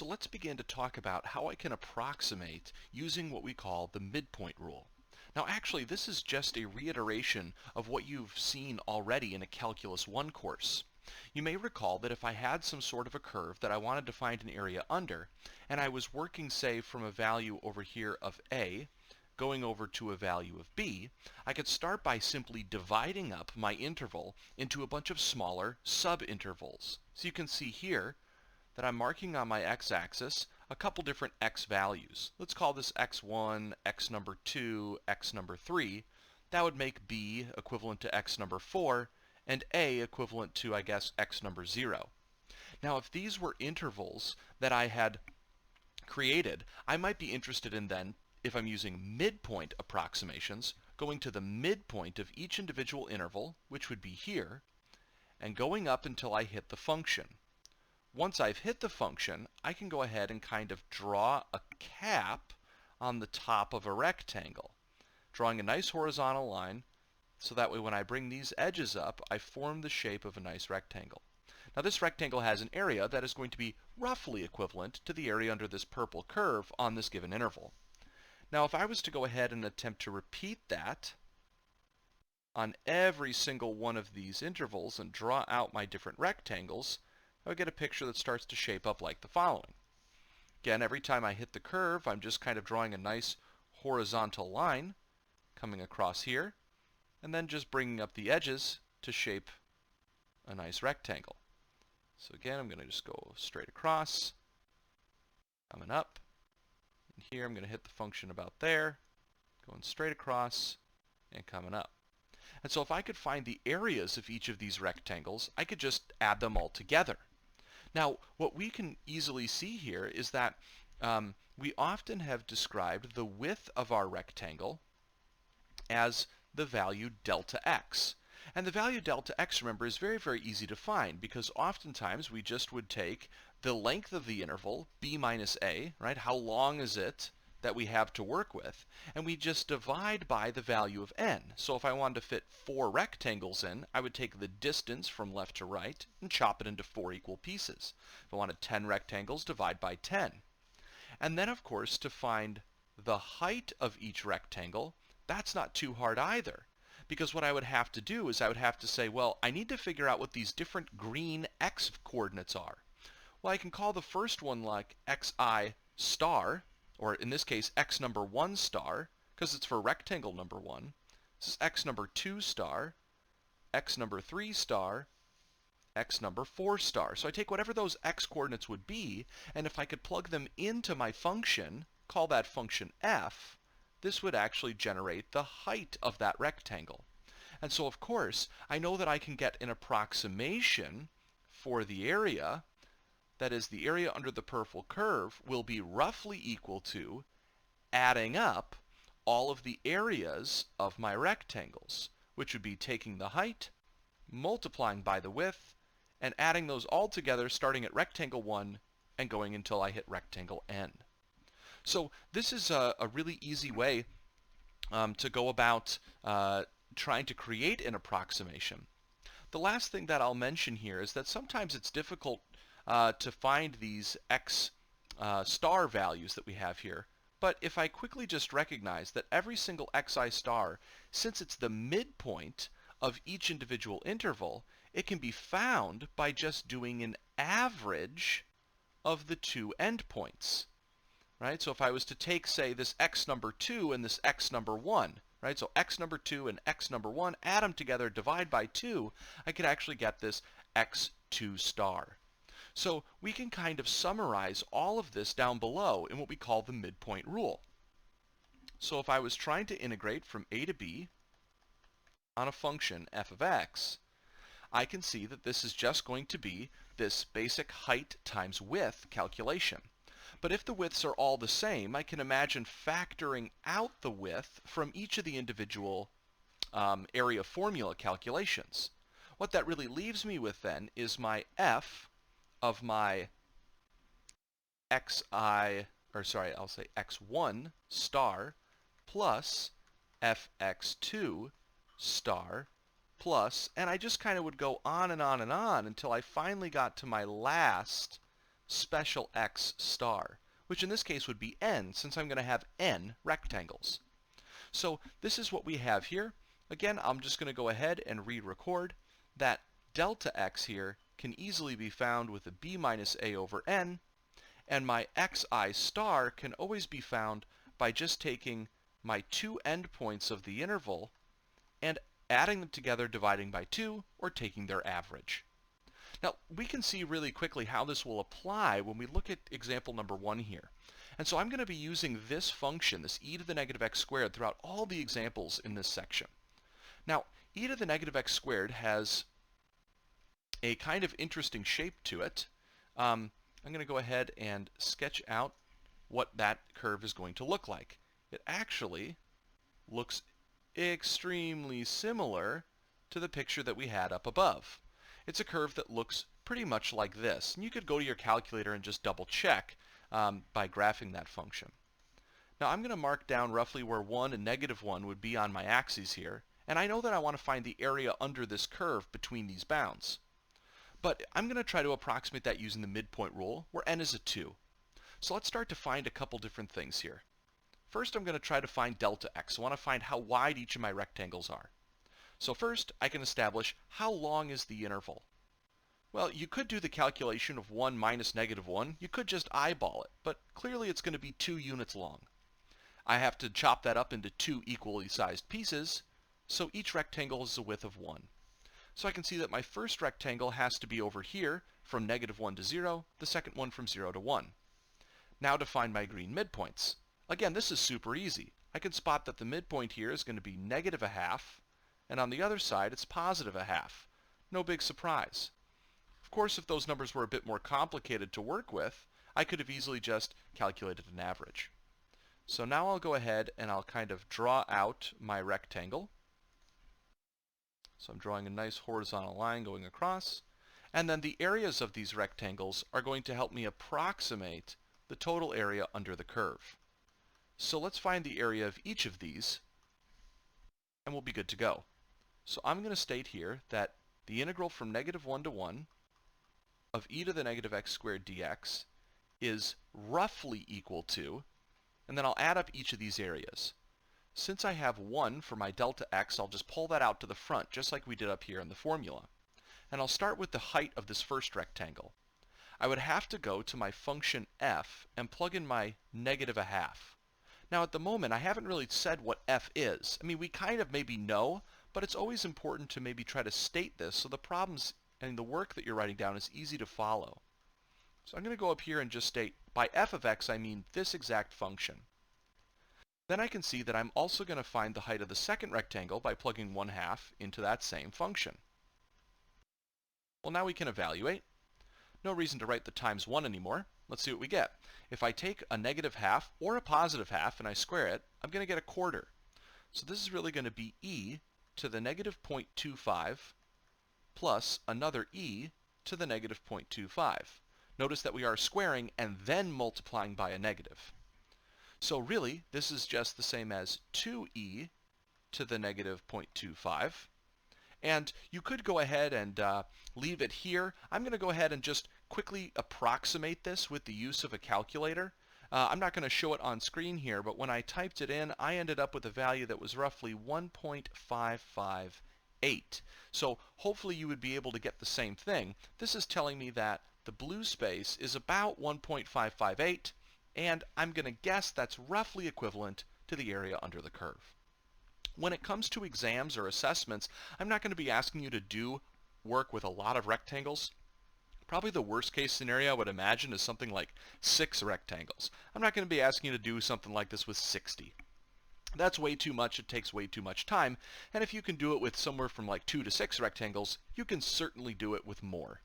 So let's begin to talk about how I can approximate using what we call the midpoint rule. Now actually this is just a reiteration of what you've seen already in a Calculus 1 course. You may recall that if I had some sort of a curve that I wanted to find an area under, and I was working, say, from a value over here of A, going over to a value of B, I could start by simply dividing up my interval into a bunch of smaller sub-intervals. So you can see here that I'm marking on my x-axis a couple different x values. Let's call this x1, x number 2, x number 3. That would make B equivalent to x number 4, and A equivalent to, I guess, x number 0. Now if these were intervals that I had created, I might be interested in then, if I'm using midpoint approximations, going to the midpoint of each individual interval, which would be here, and going up until I hit the function. Once I've hit the function, I can go ahead and kind of draw a cap on the top of a rectangle, drawing a nice horizontal line so that way when I bring these edges up, I form the shape of a nice rectangle. Now this rectangle has an area that is going to be roughly equivalent to the area under this purple curve on this given interval. Now if I was to go ahead and attempt to repeat that on every single one of these intervals and draw out my different rectangles, I would get a picture that starts to shape up like the following. Again, every time I hit the curve, I'm just kind of drawing a nice horizontal line coming across here, and then just bringing up the edges to shape a nice rectangle. So again, I'm going to just go straight across, coming up, and here I'm going to hit the function about there, going straight across, and coming up. And so if I could find the areas of each of these rectangles, I could just add them all together. Now, what we can easily see here is that we often have described the width of our rectangle as the value delta x. And the value delta x, remember, is very, very easy to find because oftentimes we just would take the length of the interval, b minus a, right? How long is it that we have to work with, and we just divide by the value of n. So if I wanted to fit 4 rectangles in, I would take the distance from left to right and chop it into 4 equal pieces. If I wanted 10 rectangles, divide by 10. And then, of course, to find the height of each rectangle, that's not too hard either. Because what I would have to do is I would have to say, well, I need to figure out what these different green x coordinates are. Well, I can call the first one like xi star, or in this case, x number 1 star, because it's for rectangle number 1. This is x number 2 star, x number 3 star, x number 4 star. So I take whatever those x coordinates would be, and if I could plug them into my function, call that function f, this would actually generate the height of that rectangle. And so, of course, I know that I can get an approximation for the area. That is, the area under the purple curve will be roughly equal to adding up all of the areas of my rectangles, which would be taking the height, multiplying by the width, and adding those all together starting at rectangle 1 and going until I hit rectangle n. So this is a really easy way to go about trying to create an approximation. The last thing that I'll mention here is that sometimes it's difficult to find these x star values that we have here. But if I quickly just recognize that every single xi star, since it's the midpoint of each individual interval, it can be found by just doing an average of the two endpoints. Right? So if I was to take, say, this x number 2 and this x number 1, right? So x number 2 and x number 1, add them together, divide by 2, I could actually get this x2 star. So we can kind of summarize all of this down below in what we call the midpoint rule. So if I was trying to integrate from a to b on a function f of x, I can see that this is just going to be this basic height times width calculation. But if the widths are all the same, I can imagine factoring out the width from each of the individual area formula calculations. What that really leaves me with then is my f of my x1 star plus fx2 star plus, and I just kind of would go on and on and on until I finally got to my last special x star, which in this case would be n, since I'm going to have n rectangles. So this is what we have here. Again, I'm just going to go ahead and re-record that delta x here can easily be found with a b minus a over n, and my xi star can always be found by just taking my two endpoints of the interval and adding them together, dividing by 2, or taking their average. Now, we can see really quickly how this will apply when we look at example number 1 here. And so I'm going to be using this function, this e to the negative x squared, throughout all the examples in this section. Now, e to the negative x squared has a kind of interesting shape to it. I'm going to go ahead and sketch out what that curve is going to look like. It actually looks extremely similar to the picture that we had up above. It's a curve that looks pretty much like this. And you could go to your calculator and just double check by graphing that function. Now I'm going to mark down roughly where 1 and negative 1 would be on my axes here, and I know that I want to find the area under this curve between these bounds. But I'm going to try to approximate that using the midpoint rule, where n is a 2. So let's start to find a couple different things here. First, I'm going to try to find delta x. I want to find how wide each of my rectangles are. So first, I can establish how long is the interval. Well, you could do the calculation of 1 minus negative 1. You could just eyeball it, but clearly it's going to be 2 units long. I have to chop that up into 2 equally sized pieces, so each rectangle is a width of 1. So I can see that my first rectangle has to be over here from negative 1 to 0, the second one from 0 to 1. Now to find my green midpoints. Again, this is super easy. I can spot that the midpoint here is going to be negative a half, and on the other side it's positive a half. No big surprise. Of course, if those numbers were a bit more complicated to work with, I could have easily just calculated an average. So now I'll go ahead and I'll kind of draw out my rectangle. So I'm drawing a nice horizontal line going across, and then the areas of these rectangles are going to help me approximate the total area under the curve. So let's find the area of each of these, and we'll be good to go. So I'm going to state here that the integral from negative 1 to 1 of e to the negative x squared dx is roughly equal to, and then I'll add up each of these areas. Since I have 1 for my delta x, I'll just pull that out to the front, just like we did up here in the formula. And I'll start with the height of this first rectangle. I would have to go to my function f and plug in my negative a half. Now at the moment, I haven't really said what f is. I mean, we kind of maybe know, but it's always important to maybe try to state this so the problems and the work that you're writing down is easy to follow. So I'm going to go up here and just state, by f of x, I mean this exact function. Then I can see that I'm also going to find the height of the second rectangle by plugging 1/2 into that same function. Well, now we can evaluate. No reason to write the times 1 anymore. Let's see what we get. If I take a negative half or a positive half and I square it, I'm going to get a quarter. So this is really going to be e to the negative 0.25 plus another e to the negative 0.25. Notice that we are squaring and then multiplying by a negative. So really, this is just the same as 2e to the negative 0.25. And you could go ahead and leave it here. I'm going to go ahead and just quickly approximate this with the use of a calculator. I'm not going to show it on screen here, but when I typed it in, I ended up with a value that was roughly 1.558. So hopefully you would be able to get the same thing. This is telling me that the blue space is about 1.558, and I'm going to guess that's roughly equivalent to the area under the curve. When it comes to exams or assessments, I'm not going to be asking you to do work with a lot of rectangles. Probably the worst case scenario I would imagine is something like 6 rectangles. I'm not going to be asking you to do something like this with 60. That's way too much, it takes way too much time, and if you can do it with somewhere from like 2 to 6 rectangles, you can certainly do it with more.